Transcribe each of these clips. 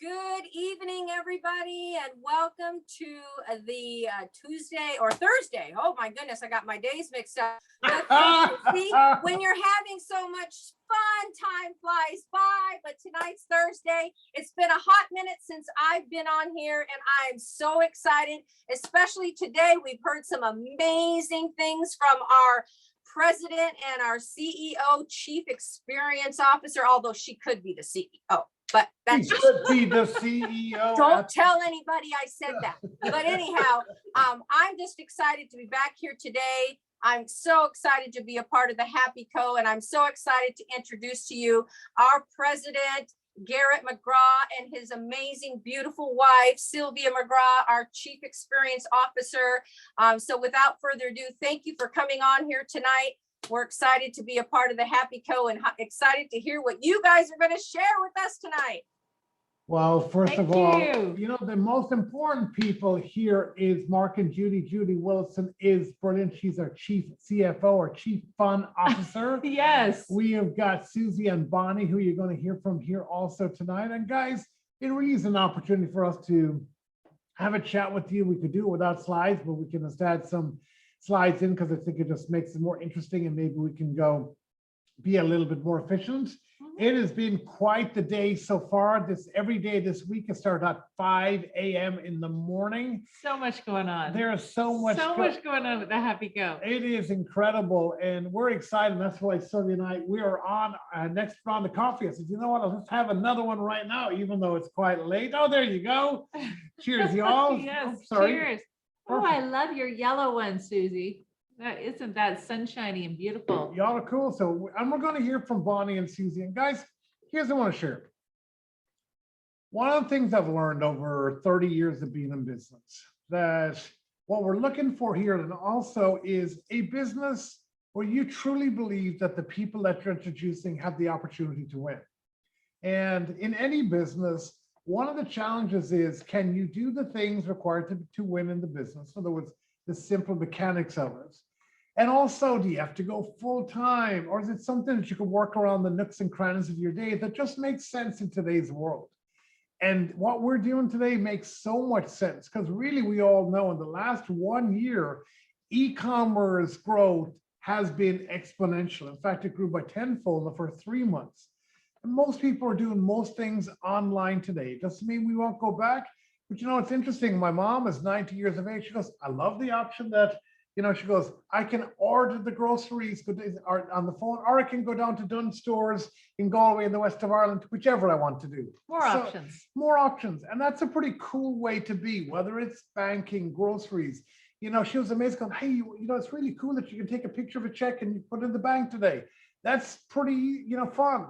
Good evening, everybody, and welcome to the Tuesday or Thursday. Oh my goodness, I got my days mixed up. See, when you're having so much fun, time flies by. But tonight's Thursday. It's been a hot minute since I've been on here, and I'm so excited. Especially today, we've heard some amazing things from our president and our CEO, Chief Experience Officer, although she could be the CEO. But that's just could be the CEO. Don't tell anybody I said that. But anyhow, I'm just excited to be back here today. I'm so excited to be a part of the Happy Co. And I'm so excited to introduce to you our president, Garrett McGrath, and his amazing, beautiful wife, Sylvia McGrath, our Chief Experience Officer. So without further ado, thank you for coming on here tonight. We're excited to be a part of the Happy Co. and excited to hear what you guys are going to share with us tonight. Well, first of all, you know, the most important people here is Mark and Judy. Judy Wilson is brilliant. She's our Chief CFO or Chief Fun Officer. Yes. We have got Suzie and Bonnie, who you're going to hear from here also tonight. And guys, it really is an opportunity for us to have a chat with you. We could do it without slides, but we can just add some slides in because I think it just makes it more interesting, and maybe we can go be a little bit more efficient. It has been quite the day so far. Every day this week has started at 5 a.m. in the morning. So much going on. There is so much going on with the Happy Go. It is incredible, and we're excited. That's why Sylvia and I, we are on our next round of coffee. I said, you know what, I'll just have another one right now, even though it's quite late. Oh, there you go. Cheers, y'all. Yes, sorry. Cheers. Oh, I love your yellow one, Suzie. Isn't that sunshiny and beautiful? Y'all are cool. So, and we're going to hear from Bonnie and Suzie. And guys, here's what I want to share. One of the things I've learned over 30 years of being in business, that what we're looking for here and also is a business where you truly believe that the people that you're introducing have the opportunity to win. And in any business, one of the challenges is, can you do the things required to win in the business? In other words, the simple mechanics of it. And also, do you have to go full time, or is it something that you can work around the nooks and crannies of your day that just makes sense in today's world? And what we're doing today makes so much sense, because really we all know in the last 1 year, e-commerce growth has been exponential. In fact, it grew by tenfold in the first 3 months. And most people are doing most things online today. It doesn't mean we won't go back, but you know, it's interesting. My mom is 90 years of age. She goes, I love the option that, you know, she goes, I can order the groceries on the phone, or I can go down to Dunn stores in Galway in the west of Ireland, whichever I want to do. More options. More options. And that's a pretty cool way to be, whether it's banking, groceries. You know, she was amazed going, hey, you know, it's really cool that you can take a picture of a check and you put it in the bank today. That's pretty, you know, fun.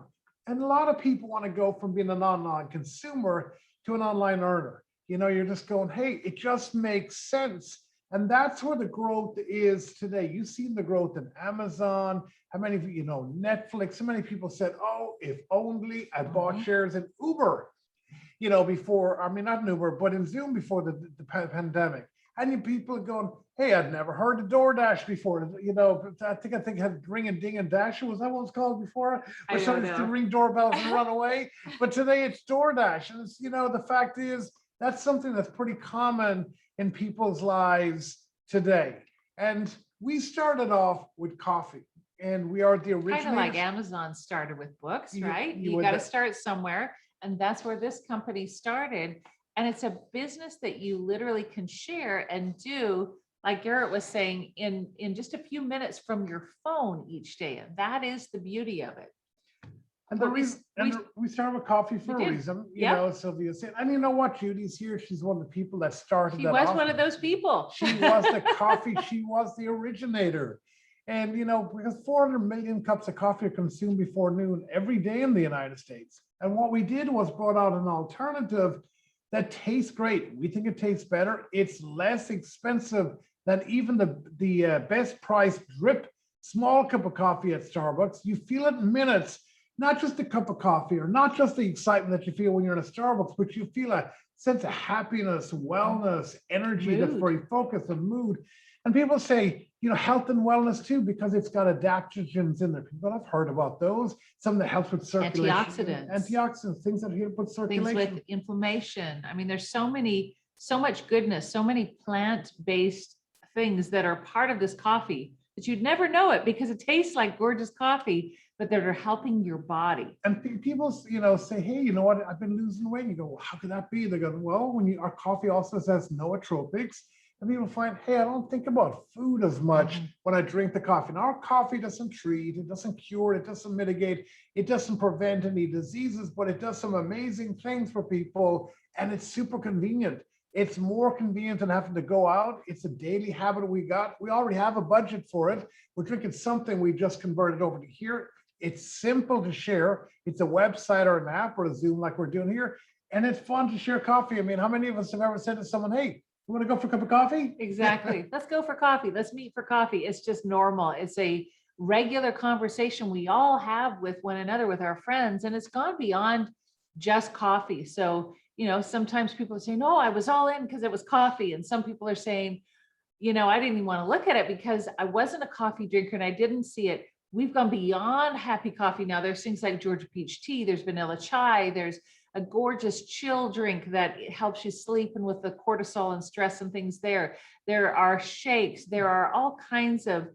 And a lot of people want to go from being an online consumer to an online earner. You know, you're just going, hey, it just makes sense. And that's where the growth is today. You've seen the growth in Amazon. How many of you know Netflix? So many people said, oh, if only I bought shares in Uber, you know, before, I mean, not in Uber, but in Zoom before the pandemic. And people are going, hey, I'd never heard of DoorDash before. You know, I think it had Ring and Ding and Dash. Was that what it was called before? Where somebody used to ring doorbells and run away. But today it's DoorDash. And it's, you know, the fact is, that's something that's pretty common in people's lives today. And we started off with coffee, and we are the originators. Kind of like Amazon started with books, right? You got to start somewhere. And that's where this company started. And it's a business that you literally can share and do, like Garrett was saying, in just a few minutes from your phone each day. And that is the beauty of it. And the reason we started with coffee for a reason, you know, Sylvia said, and you know what, Judy's here. She's one of the people that started. She was one of those people. She was the coffee. She was the originator. And, you know, because 400 million cups of coffee are consumed before noon every day in the United States. And what we did was brought out an alternative that tastes great. We think it tastes better. It's less expensive than even the best priced drip small cup of coffee at Starbucks. You feel it in minutes. Not just a cup of coffee, or not just the excitement that you feel when you're in a Starbucks, but you feel a sense of happiness, wellness, energy, that's very focused, and mood. And people say, health and wellness too, because it's got adaptogens in there. People have heard about those. Something that helps with circulation. Antioxidants, things that help with circulation. Things with inflammation. I mean, there's so much goodness, so many plant-based things that are part of this coffee that you'd never know it because it tastes like gorgeous coffee, but that are helping your body. And people, say, hey, you know what? I've been losing weight. And you go, well, how could that be? They go, well, our coffee also says nootropics. And people find, hey, I don't think about food as much when I drink the coffee. Now, our coffee doesn't treat, it doesn't cure, it doesn't mitigate, it doesn't prevent any diseases, but it does some amazing things for people. And it's super convenient. It's more convenient than having to go out. It's a daily habit we got. We already have a budget for it. We're drinking something we just converted over to here. It's simple to share. It's a website or an app or a Zoom like we're doing here. And it's fun to share coffee. I mean, how many of us have ever said to someone, hey, you want to go for a cup of coffee? Exactly. Let's go for coffee. Let's meet for coffee. It's just normal. It's a regular conversation we all have with one another, with our friends, and it's gone beyond just coffee. So, sometimes people say, no, I was all in because it was coffee. And some people are saying, I didn't even want to look at it because I wasn't a coffee drinker and I didn't see it. We've gone beyond happy coffee now. There's things like Georgia peach tea, there's vanilla chai, there's a gorgeous chill drink that helps you sleep, and with the cortisol and stress and things there. There are shakes, there are all kinds of,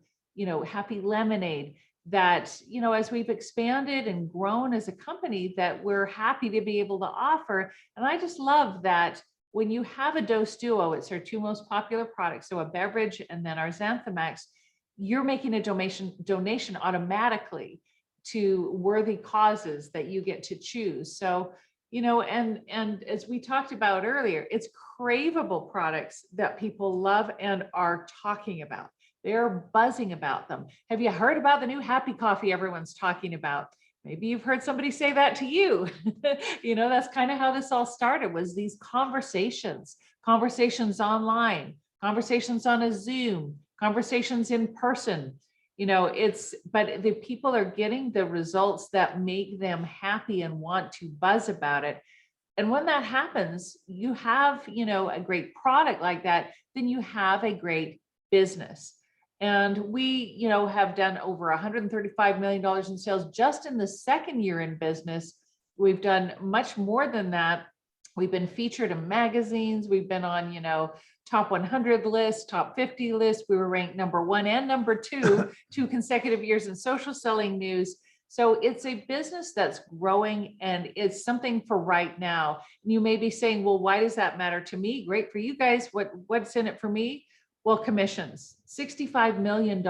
happy lemonade that, as we've expanded and grown as a company, that we're happy to be able to offer. And I just love that when you have a Dose Duo, it's our two most popular products, so a beverage and then our Xanthamax, you're making a donation automatically to worthy causes that you get to choose. So, and as we talked about earlier, it's craveable products that people love and are talking about. They're buzzing about them. Have you heard about the new happy coffee everyone's talking about? Maybe you've heard somebody say that to you. That's kind of how this all started, was these conversations online, conversations on a Zoom, conversations in person. But the people are getting the results that make them happy and want to buzz about it. And when that happens, you have, a great product like that, then you have a great business. And we, have done over $135 million in sales just in the second year in business. We've done much more than that. We've been featured in magazines. We've been on, top 100 lists, top 50 lists. We were ranked #1 and #2, 2 consecutive years in social selling news. So it's a business that's growing, and it's something for right now. You may be saying, well, why does that matter to me? Great for you guys. What's in it for me? Well, commissions, $65 million.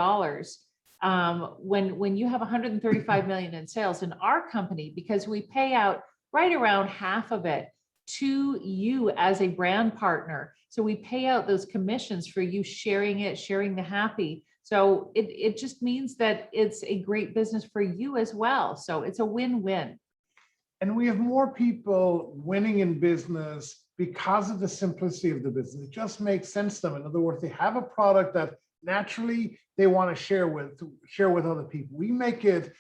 When you have 135 million in sales in our company, because we pay out right around half of it to you as a brand partner. So we pay out those commissions for you sharing the happy. So it just means that it's a great business for you as well. So it's a win-win. And we have more people winning in business because of the simplicity of the business. It just makes sense to them. In other words, they have a product that naturally they want to share with other people. We make it,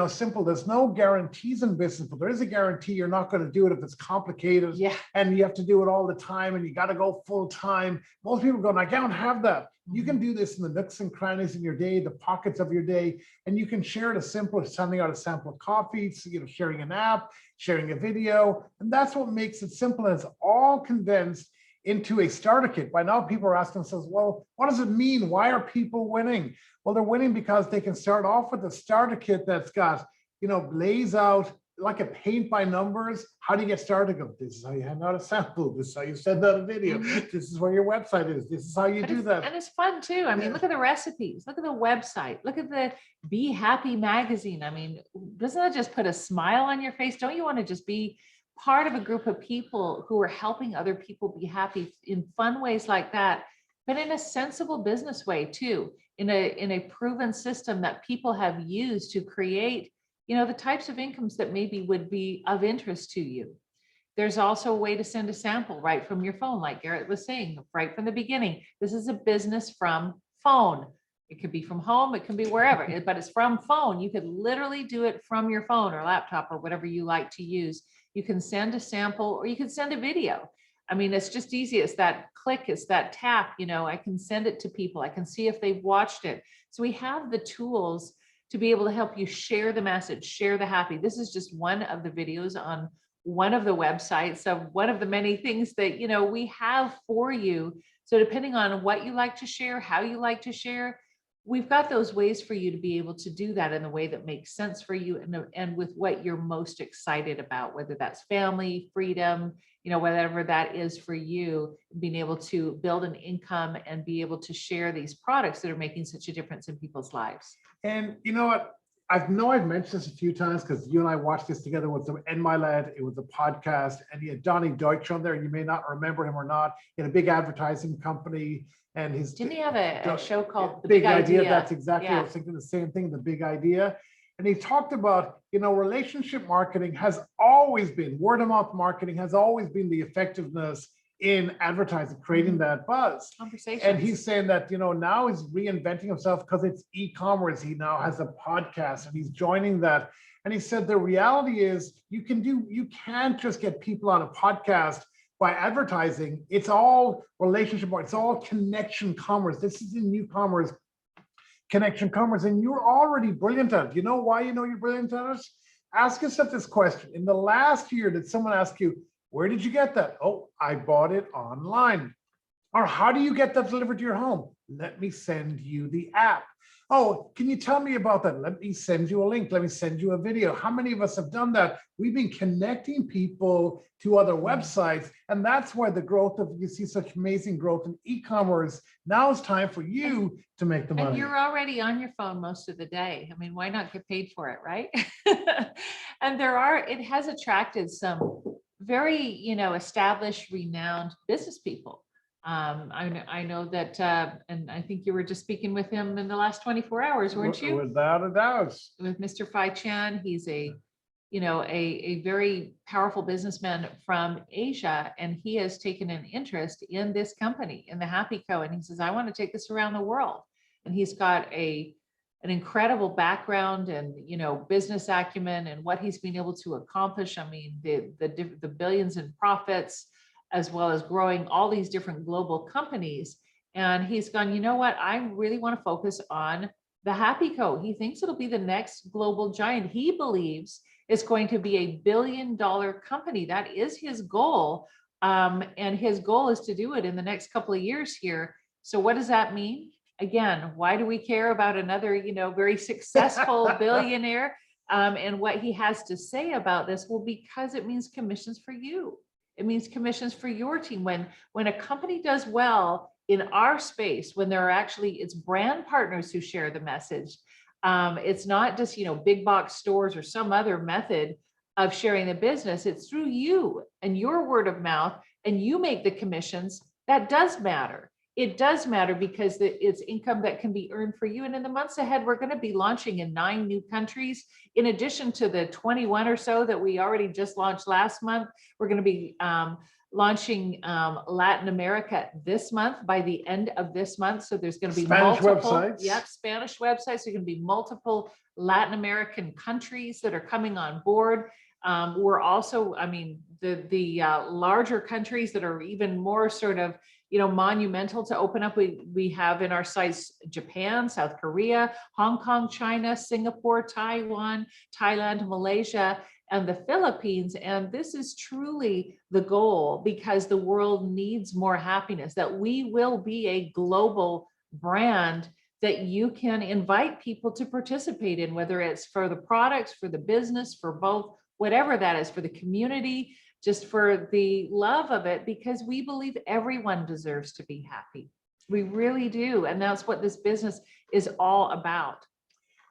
simple. There's no guarantees in business, but there is a guarantee you're not going to do it if it's complicated. Yeah. And you have to do it all the time and you got to go full time. Most people go, I don't have that. You can do this in the nooks and crannies in your day, the pockets of your day, and you can share it as simple as sending out a sample of coffee, sharing an app, sharing a video. And that's what makes it simple. And it's all condensed into a starter kit. By now, people are asking themselves, well, what does it mean? Why are people winning? Well, they're winning because they can start off with a starter kit that's got, lays out like a paint by numbers. How do you get started? Go, this is how you hand out a sample. This is how you send out a video. This is where your website is. This is how you do that. And it's fun too. I mean, look at the recipes, look at the website, look at the Be Happy magazine. I mean, doesn't that just put a smile on your face? Don't you want to just be part of a group of people who are helping other people be happy in fun ways like that, but in a sensible business way too, in a proven system that people have used to create, the types of incomes that maybe would be of interest to you. There's also a way to send a sample right from your phone, like Garrett was saying, right from the beginning. This is a business from phone. It could be from home, it can be wherever, but it's from phone. You could literally do it from your phone or laptop or whatever you like to use. You can send a sample or you can send a video. I mean, it's just easy. It's that click, it's that tap, I can send it to people. I can see if they've watched it. So we have the tools to be able to help you share the message, share the happy. This is just one of the videos on one of the websites of one of the many things that, we have for you. So depending on what you like to share, how you like to share, we've got those ways for you to be able to do that in the way that makes sense for you and with what you're most excited about, whether that's family, freedom, whatever that is for you, being able to build an income and be able to share these products that are making such a difference in people's lives. And you know what? I've mentioned this a few times because you and I watched this together with the And My Lad. It was a podcast, and he had Donnie Deutsch on there. You may not remember him or not. He had a big advertising company, and his Didn't he have a show called The Big Big Idea? Idea? That's exactly. Yeah. I was thinking the same thing. The Big Idea, and he talked about relationship marketing has always been word of mouth marketing has always been the effectiveness in advertising, creating that buzz. Conversations. And he's saying that, now he's reinventing himself because it's e-commerce. He now has a podcast and he's joining that. And he said the reality is you can't just get people on a podcast by advertising. It's all relationship, it's all connection commerce. This is in new commerce, connection commerce, and you're already brilliant at it. You know why you're brilliant at it? Ask yourself this question. In the last year, did someone ask you, where did you get that? Oh, I bought it online. Or how do you get that delivered to your home? Let me send you the app. Oh, can you tell me about that? Let me send you a link. Let me send you a video. How many of us have done that? We've been connecting people to other websites. And that's why you see such amazing growth in e-commerce. Now it's time for you to make the money. And you're already on your phone most of the day. I mean, why not get paid for it, right? And it has attracted some very, established, renowned business people. I know that, and I think you were just speaking with him in the last 24 hours, weren't you? Without a doubt. With Mr. Fai Chan. He's a very powerful businessman from Asia, and he has taken an interest in this company, in the Happy Co. And he says, I want to take this around the world. And he's got an incredible background and, business acumen and what he's been able to accomplish. I mean, the billions in profits, as well as growing all these different global companies. And he's gone, you know what? I really want to focus on the Happy Co. He thinks it'll be the next global giant. He believes it's going to be $1 billion company. That is his goal. And his goal is to do it in the next couple of years here. So what does that mean? Again, why do we care about another, very successful billionaire and what he has to say about this? Well, because it means commissions for you. It means commissions for your team. When a company does well in our space, when there are it's brand partners who share the message. It's not just, big box stores or some other method of sharing the business. It's through you and your word of mouth, and you make the commissions. That does matter. It does matter because it's income that can be earned for you. And in the months ahead, we're going to be launching in 9 new countries. In addition to the 21 or so that we already just launched last month, we're going to be launching Latin America this month, by the end of this month. So there's going to be Spanish multiple websites. Yep, Spanish websites. There's going to be multiple Latin American countries that are coming on board. We're also, the larger countries that are even more sort of monumental to open up. We have in our sites Japan, South Korea, Hong Kong, China, Singapore, Taiwan, Thailand, Malaysia, and the Philippines. And this is truly the goal, because the world needs more happiness, that we will be a global brand that you can invite people to participate in, whether it's for the products, for the business, for both, whatever that is, for the community, just for the love of it, because we believe everyone deserves to be happy. We really do. And that's what this business is all about.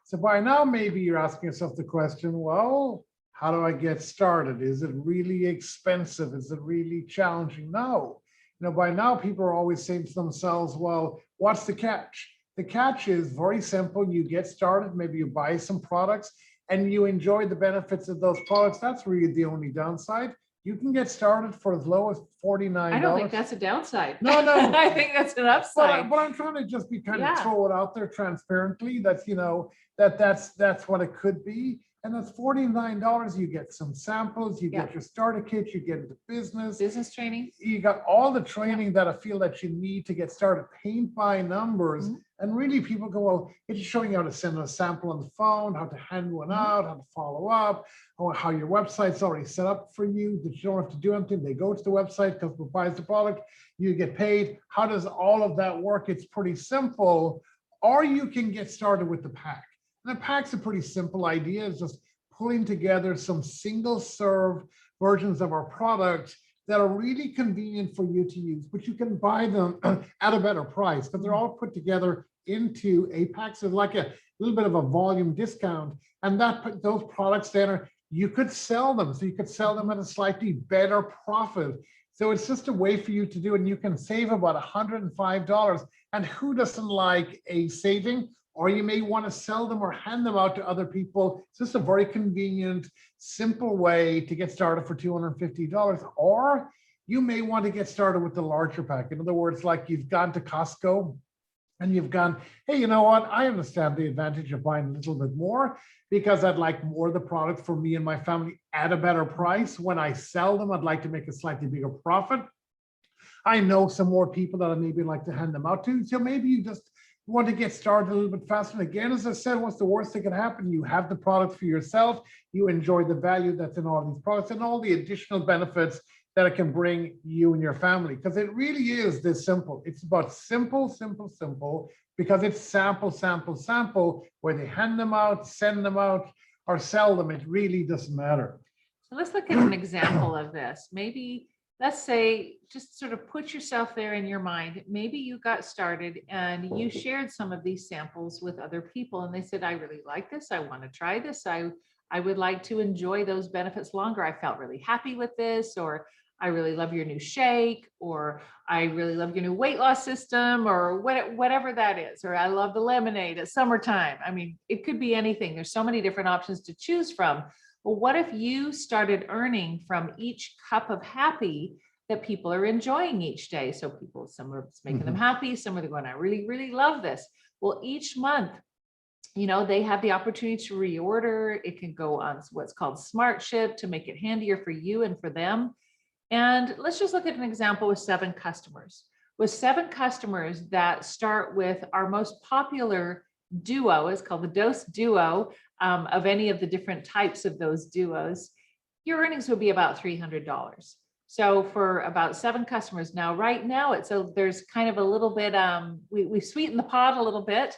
So by now, maybe you're asking yourself the question, well, how do I get started? Is it really expensive? Is it really challenging? No. By now, people are always saying to themselves, well, what's the catch? The catch is very simple. You get started, maybe you buy some products and you enjoy the benefits of those products. That's really the only downside. You can get started for as low as $49. I don't think that's a downside. No. I think that's an upside. But I'm trying to just be kind of throw it out there transparently. That's, that's what it could be. And that's $49. You get some samples, you get your starter kit, you get into business training. You got all the training that I feel that you need to get started, paint by numbers. And really people go, well, it's showing you how to send a sample on the phone, how to hand one out, how to follow up, or how your website's already set up for you, that you don't have to do anything. They go to the website, customer buys the product, you get paid. How does all of that work? It's pretty simple. Or you can get started with the pack. And the pack's a pretty simple idea. It's just pulling together some single serve versions of our product that are really convenient for you to use, but you can buy them at a better price because they're all put together into a pack. So like a little bit of a volume discount. And that those products then you could sell them. So you could sell them at a slightly better profit. So it's just a way for you to do it. And you can save about $105. And who doesn't like a saving? Or you may want to sell them or hand them out to other people. It's just a very convenient, simple way to get started for $250. Or you may want to get started with the larger pack. In other words, like you've gone to Costco and you've gone, hey, you know what? I understand the advantage of buying a little bit more because I'd like more of the product for me and my family at a better price. When I sell them, I'd like to make a slightly bigger profit. I know some more people that I maybe like to hand them out to. So maybe you just want to get started a little bit faster. And again, as I said, what's the worst that can happen? You have the product for yourself. You enjoy the value that's in all these products and all the additional benefits that it can bring you and your family. Because it really is this simple. It's about simple, simple, simple, because it's sample, sample, sample, where they hand them out, send them out, or sell them. It really doesn't matter. So let's look at an example of this. Maybe let's say, just sort of put yourself there in your mind. Maybe you got started and you shared some of these samples with other people and they said, I really like this. I want to try this. I would like to enjoy those benefits longer. I felt really happy with this, or I really love your new shake, or I really love your new weight loss system, or whatever that is, or I love the lemonade at summertime. I mean, it could be anything. There's so many different options to choose from. Well, what if you started earning from each cup of happy that people are enjoying each day? So people, some are making them happy, some are going, I really, really love this. Well, each month, you know, they have the opportunity to reorder. It can go on what's called Smart Ship to make it handier for you and for them. And let's just look at an example with 7 customers. With 7 customers that start with our most popular duo, it's called the Dose Duo, of any of the different types of those duos, your earnings would be about $300. So for about 7 customers. Now, right now, there's kind of a little bit, we sweeten the pot a little bit.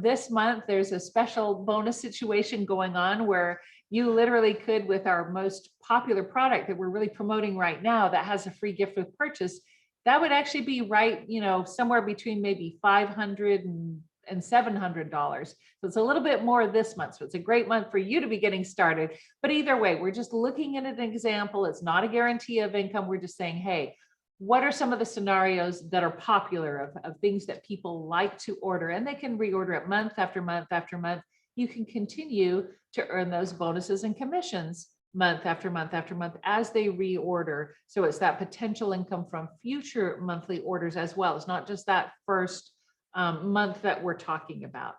This month, there's a special bonus situation going on where you literally could, with our most popular product that we're really promoting right now, that has a free gift with purchase, that would actually be right, you know, somewhere between maybe $500 and $700. So it's a little bit more this month. So it's a great month for you to be getting started. But either way, we're just looking at an example. It's not a guarantee of income. We're just saying, hey, what are some of the scenarios that are popular of things that people like to order? And they can reorder it month after month after month. You can continue to earn those bonuses and commissions month after month after month as they reorder. So it's that potential income from future monthly orders as well. It's not just that first month that we're talking about.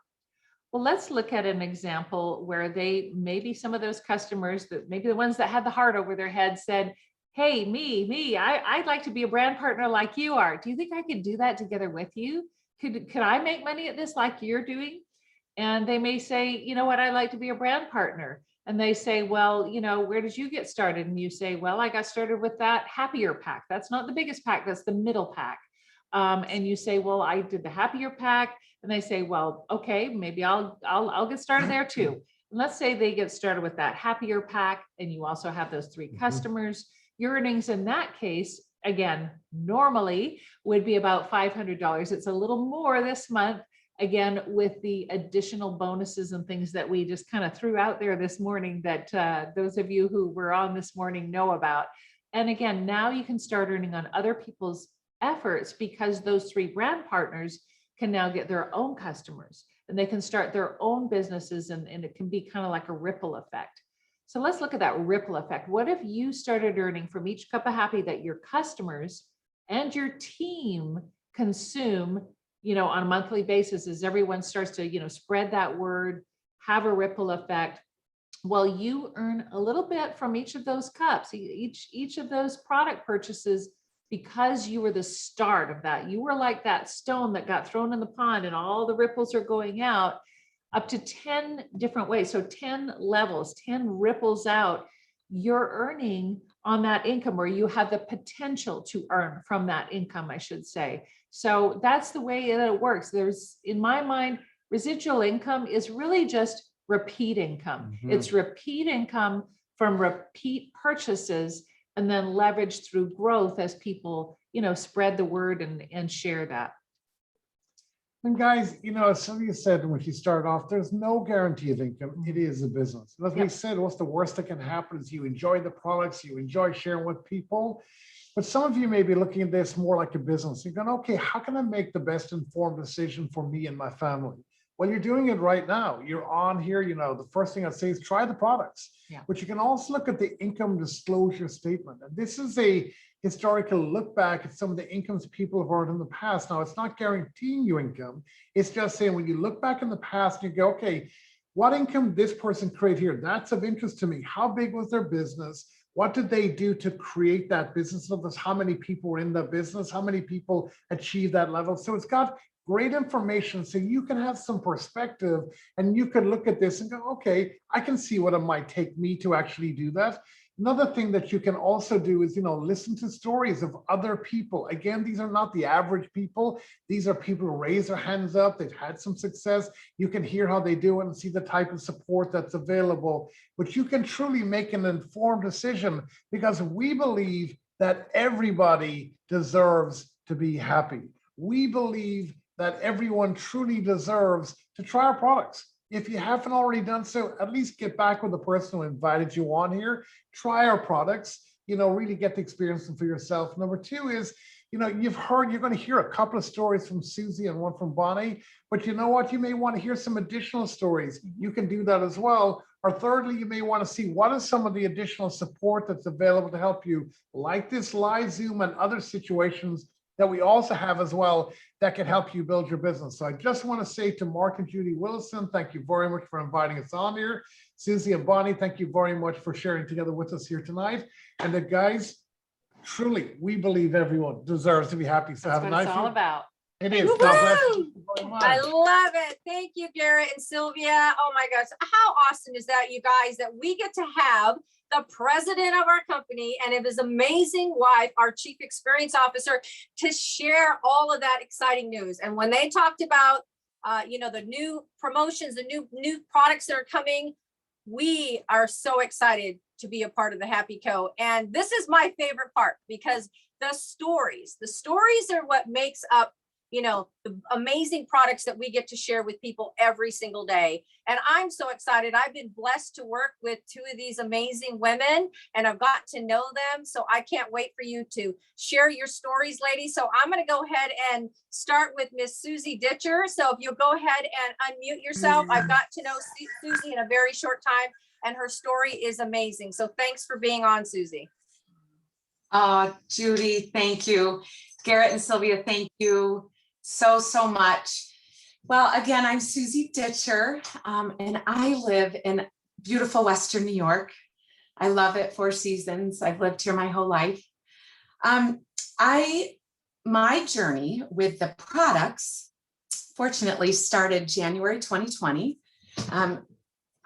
Well, let's look at an example where maybe some of those customers, that maybe the ones that had the heart over their head, said, hey, I'd like to be a brand partner like you are. Do you think I could do that together with you? Could I make money at this like you're doing? And they may say, you know what, I'd like to be a brand partner. And they say, well, you know, where did you get started? And you say, well, I got started with that happier pack. That's not the biggest pack, that's the middle pack. And you say, well, I did the happier pack. And they say, well, okay, maybe I'll get started there too. And let's say they get started with that happier pack, and you also have those 3 customers. Your earnings in that case, again, normally would be about $500. It's a little more this month, again, with the additional bonuses and things that we just kind of threw out there this morning that those of you who were on this morning know about. And again, now you can start earning on other people's efforts because those 3 brand partners can now get their own customers and they can start their own businesses, and it can be kind of like a ripple effect. So let's look at that ripple effect. What if you started earning from each cup of happy that your customers and your team consume, you know, on a monthly basis, as everyone starts to, you know, spread that word, have a ripple effect. Well, you earn a little bit from each of those cups, each of those product purchases, because you were the start of that. You were like that stone that got thrown in the pond and all the ripples are going out up to 10 different ways. So 10 levels, 10 ripples out, you're earning on that income, or you have the potential to earn from that income, I should say. So that's the way that it works. There's, in my mind, residual income is really just repeat income. It's repeat income from repeat purchases, and then leverage through growth as people, spread the word and share that. And guys, as Sylvia said when she started off, there's no guarantee of income. It is a business. And as we said, what's the worst that can happen is you enjoy the products, you enjoy sharing with people. But some of you may be looking at this more like a business. You're going, okay, how can I make the best informed decision for me and my family? Well, you're doing it right now. You're on here, the first thing I'd say is try the products. But you can also look at the income disclosure statement. And this is a historical look back at some of the incomes people have earned in the past. Now, it's not guaranteeing you income. It's just saying when you look back in the past, you go, okay, what income did this person create here? That's of interest to me. How big was their business? What did they do to create that business? How many people were in the business? How many people achieved that level? So it's got great information, so you can have some perspective and you can look at this and go, okay, I can see what it might take me to actually do that. Another thing that you can also do is, listen to stories of other people. Again, these are not the average people. These are people who raise their hands up. They've had some success. You can hear how they do it and see the type of support that's available. But you can truly make an informed decision, because we believe that everybody deserves to be happy. We believe that everyone truly deserves to try our products. If you haven't already done so, at least get back with the person who invited you on here. Try our products, really get to experience them for yourself. Number two is, you've heard, you're going to hear a couple of stories from Suzie and one from Bonnie, but you know what? You may want to hear some additional stories. You can do that as well. Or thirdly, you may want to see what is some of the additional support that's available to help you, like this live Zoom and other situations that we also have as well that can help you build your business. So I just want to say to Mark and Judy Willison, thank you very much for inviting us on here. Suzie and Bonnie, thank you very much for sharing together with us here tonight. And the guys, truly, we believe everyone deserves to be happy. So That's have a what nice it's all about. It is. Woo-hoo! God bless you very much. I love it. Thank you, Garrett and Sylvia. Oh my gosh, how awesome is that, you guys, that we get to have the president of our company and of his amazing wife, our chief experience officer, to share all of that exciting news. And when they talked about, the new promotions, the new products that are coming, we are so excited to be a part of the Happy Co. And this is my favorite part, because the stories are what makes up the amazing products that we get to share with people every single day. And I'm so excited. I've been blessed to work with two of these amazing women, and I've got to know them. So I can't wait for you to share your stories, ladies. So I'm going to go ahead and start with Miss Suzie Ditcher. So if you'll go ahead and unmute yourself, I've got to know Suzie in a very short time, and her story is amazing. So thanks for being on, Suzie. Judy, thank you. Garrett and Sylvia, thank you so much. Well, again, I'm Suzie Ditcher, and I live in beautiful Western New York. I love it, 4 seasons. I've lived here my whole life. My journey with the products, fortunately, started January 2020. I'm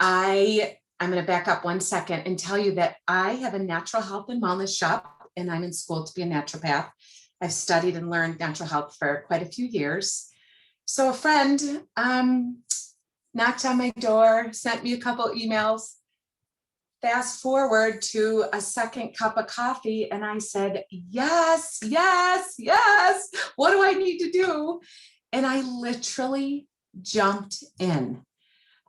going to back up 1 second and tell you that I have a natural health and wellness shop, and I'm in school to be a naturopath. I've studied and learned natural health for quite a few years. So a friend knocked on my door, sent me a couple emails. Fast forward to a second cup of coffee, and I said, yes. What do I need to do? And I literally jumped in.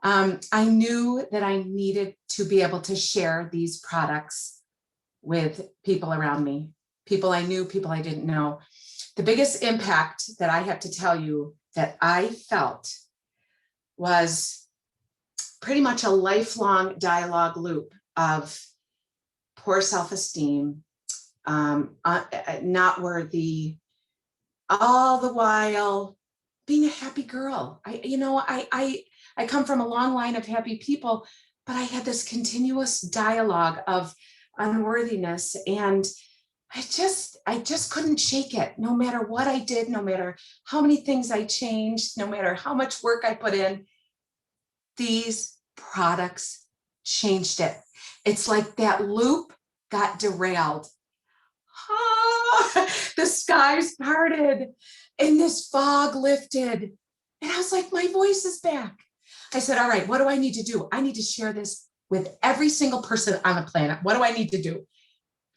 I knew that I needed to be able to share these products with people around me. People I knew, people I didn't know. The biggest impact that I have to tell you that I felt was pretty much a lifelong dialogue loop of poor self-esteem, not worthy, all the while being a happy girl. I come from a long line of happy people, but I had this continuous dialogue of unworthiness, and I just couldn't shake it. No matter what I did, no matter how many things I changed, no matter how much work I put in, these products changed it. It's like that loop got derailed. The skies parted and this fog lifted. And I was like, my voice is back. I said, all right, what do I need to do? I need to share this with every single person on the planet. What do I need to do?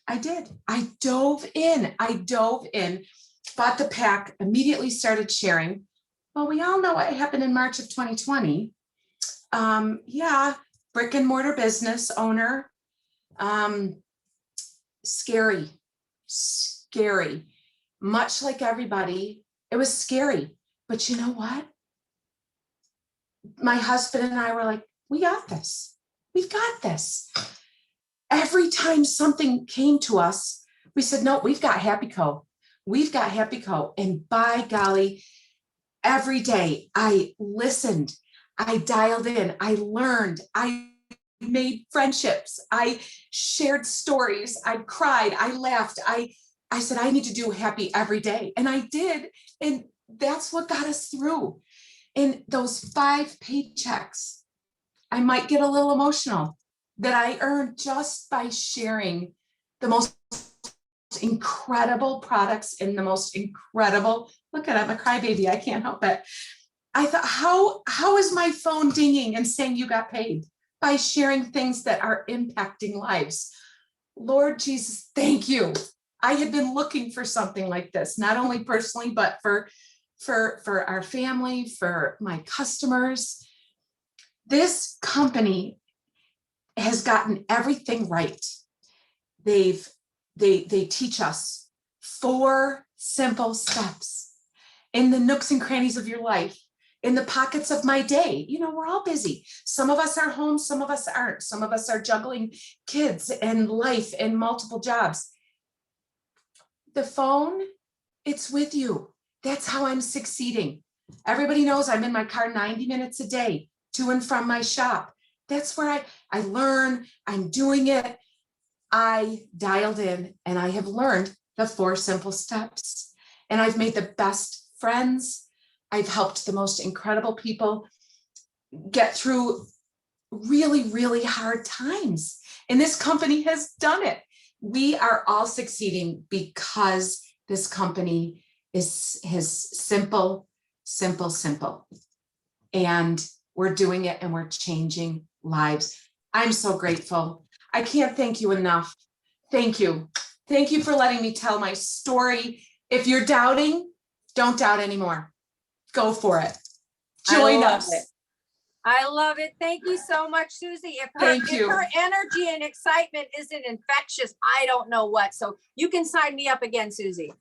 I did. I dove in, bought the pack, immediately started sharing. Well, we all know what happened in March of 2020. Yeah, brick and mortar business owner. Scary. Much like everybody, it was scary. But you know what? My husband and I were like, we got this. We've got this. Every time something came to us, we said, no, we've got Happy Co. We've got Happy Co. And by golly, every day I listened, I dialed in, I learned, I made friendships, I shared stories, I cried, I laughed, I said, I need to do happy every day. And I did. And that's what got us through. And those 5 paychecks, I might get a little emotional, that I earned just by sharing the most incredible products in the most incredible, look at it, I'm a crybaby, I can't help it. I thought, how is my phone dinging and saying you got paid? By sharing things that are impacting lives. Lord Jesus, thank you. I had been looking for something like this, not only personally, but for our family, for my customers. This company has gotten everything right. They teach us 4 simple steps in the nooks and crannies of your life, in the pockets of my day. You know, we're all busy. Some of us are home, some of us aren't. Some of us are juggling kids and life and multiple jobs. The phone, it's with you. That's how I'm succeeding. Everybody knows I'm in my car 90 minutes a day to and from my shop. That's where I learn, I'm doing it. I dialed in and I have learned the 4 simple steps. And I've made the best friends. I've helped the most incredible people get through really, really hard times. And this company has done it. We are all succeeding because this company is simple. And we're doing it and we're changing lives. I'm so grateful. I can't thank you enough. Thank you. Thank you for letting me tell my story. If you're doubting, don't doubt anymore. Go for it. Join us. I love it. Thank you so much, Suzie. If Thank you. her energy and excitement isn't infectious, I don't know what. So you can sign me up again, Suzie.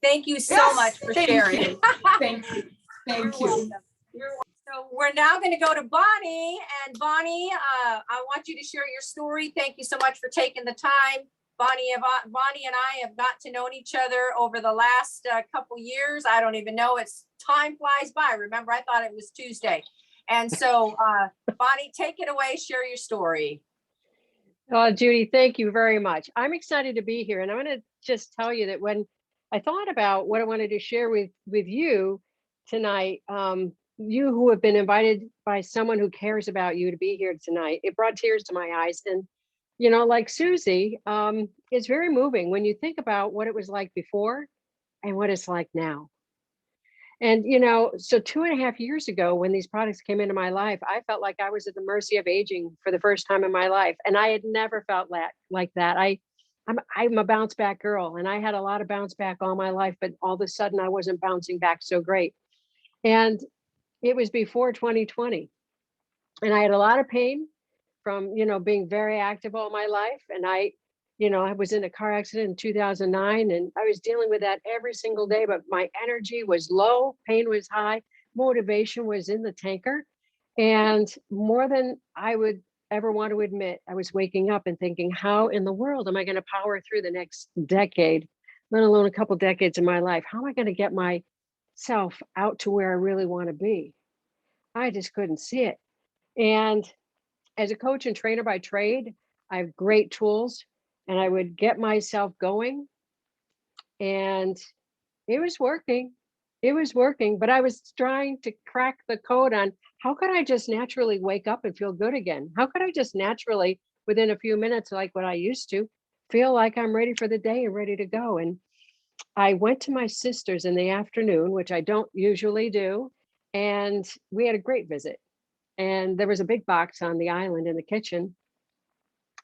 Thank you so much for sharing. You. Thank you. Thank you. Welcome. You're welcome. So we're now going to go to Bonnie. And Bonnie, I want you to share your story. Thank you so much for taking the time. Bonnie and I have got to know each other over the last couple years. I don't even know. Time flies by. Remember, I thought it was Tuesday. And so, Bonnie, take it away. Share your story. Judy, thank you very much. I'm excited to be here. And I'm going to just tell you that when I thought about what I wanted to share with you tonight, you who have been invited by someone who cares about you to be here tonight, it brought tears to my eyes. And, you know, like Suzie, it's very moving when you think about what it was like before and what it's like now. And, you know, so 2.5 years ago, when these products came into my life, I felt like I was at the mercy of aging for the first time in my life. And I had never felt like that. I'm a bounce back girl, and I had a lot of bounce back all my life, but all of a sudden I wasn't bouncing back so great. And it was before 2020. And I had a lot of pain from, you know, being very active all my life. And I was in a car accident in 2009, and I was dealing with that every single day, but my energy was low, pain was high, motivation was in the tanker. And more than I would ever want to admit, I was waking up and thinking, how in the world am I going to power through the next decade, let alone a couple decades of my life? How am I going to get myself out to where I really want to be? I just couldn't see it. And as a coach and trainer by trade, I have great tools, and I would get myself going, and it was working. It was working, but I was trying to crack the code on how could I just naturally wake up and feel good again? How could I just naturally, within a few minutes, like what I used to, feel like I'm ready for the day and ready to go? And I went to my sister's in the afternoon, which I don't usually do, and we had a great visit. And there was a big box on the island in the kitchen.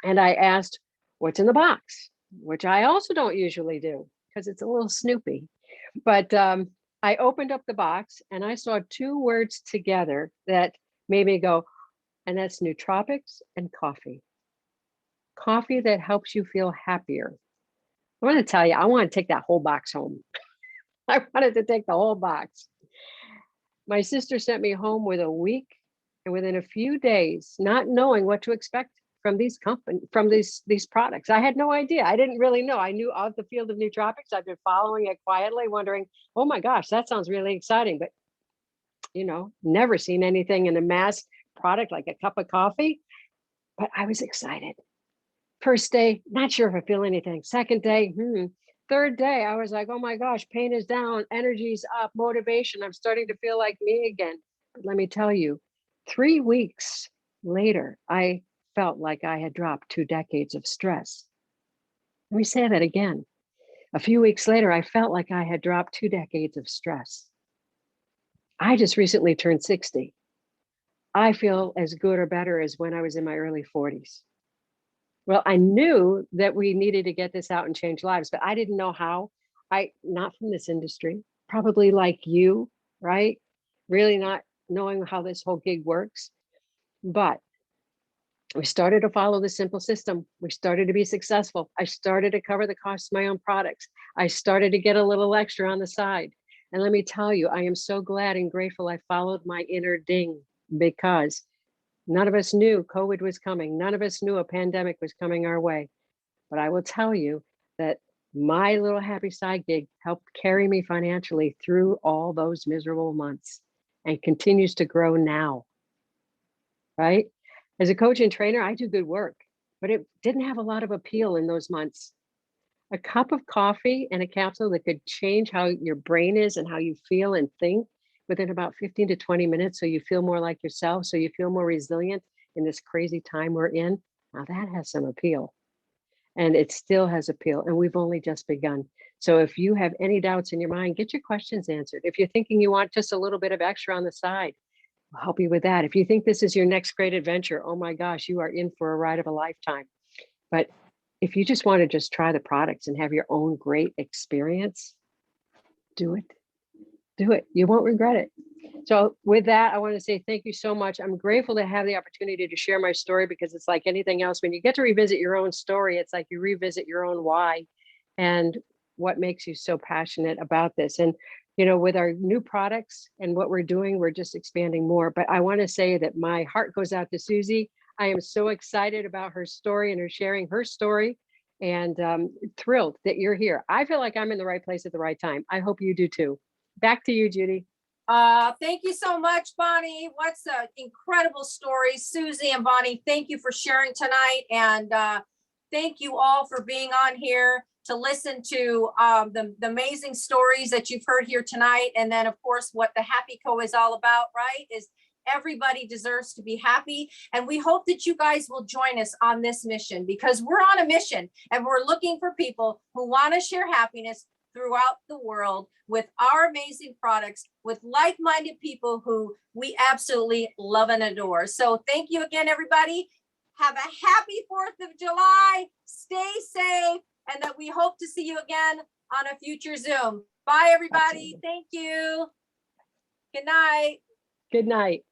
And I asked, what's in the box? Which I also don't usually do because it's a little snoopy. But I opened up the box and I saw two words together that made me go, and that's nootropics and coffee. Coffee that helps you feel happier. I want to tell you, I want to take that whole box home. I wanted to take the whole box. My sister sent me home with a week, and within a few days, not knowing what to expect from these products. I had no idea. I didn't really know. I knew of the field of nootropics. I've been following it quietly, wondering, oh my gosh, that sounds really exciting. But never seen anything in a mass product like a cup of coffee. But I was excited. First day, not sure if I feel anything. Second day, Third day, I was like, oh my gosh, pain is down, energy's up, motivation. I'm starting to feel like me again. But let me tell you, 3 weeks later, I felt like I had dropped 2 decades of stress. Let me say that again. A few weeks later, I felt like I had dropped 2 decades of stress. I just recently turned 60. I feel as good or better as when I was in my early 40s. Well, I knew that we needed to get this out and change lives, but I didn't know how. Not from this industry, probably like you, right? Really not knowing how this whole gig works. But we started to follow the simple system. We started to be successful. I started to cover the cost of my own products. I started to get a little extra on the side. And let me tell you, I am so glad and grateful I followed my inner ding, because none of us knew COVID was coming. None of us knew a pandemic was coming our way. But I will tell you that my little happy side gig helped carry me financially through all those miserable months and continues to grow now, right? As a coach and trainer, I do good work, but it didn't have a lot of appeal in those months. A cup of coffee and a capsule that could change how your brain is and how you feel and think within about 15 to 20 minutes, so you feel more like yourself, so you feel more resilient in this crazy time we're in. Now that has some appeal, and it still has appeal, and we've only just begun. So if you have any doubts in your mind, get your questions answered. If you're thinking you want just a little bit of extra on the side, I'll help you with that. If you think this is your next great adventure, oh my gosh, you are in for a ride of a lifetime. But if you just want to just try the products and have your own great experience, do it. Do it. You won't regret it. So with that, I want to say thank you so much. I'm grateful to have the opportunity to share my story, because it's like anything else. When you get to revisit your own story, it's like you revisit your own why and what makes you so passionate about this. And, with our new products and what we're doing, we're just expanding more. But I want to say that my heart goes out to Suzie. I am so excited about her story and her sharing her story, and thrilled that you're here. I feel like I'm in the right place at the right time. I hope you do too. Back to you, Judy. Thank you so much, Bonnie. What's an incredible story. Suzie and Bonnie, thank you for sharing tonight. And thank you all for being on here to listen to the amazing stories that you've heard here tonight. And then, of course, what the Happy Co is all about, right? Is everybody deserves to be happy. And we hope that you guys will join us on this mission, because we're on a mission and we're looking for people who want to share happiness throughout the world with our amazing products, with like-minded people who we absolutely love and adore. So thank you again, everybody. Have a happy 4th of July. Stay safe, and that we hope to see you again on a future Zoom. Bye, everybody. Thank you. Good night. Good night.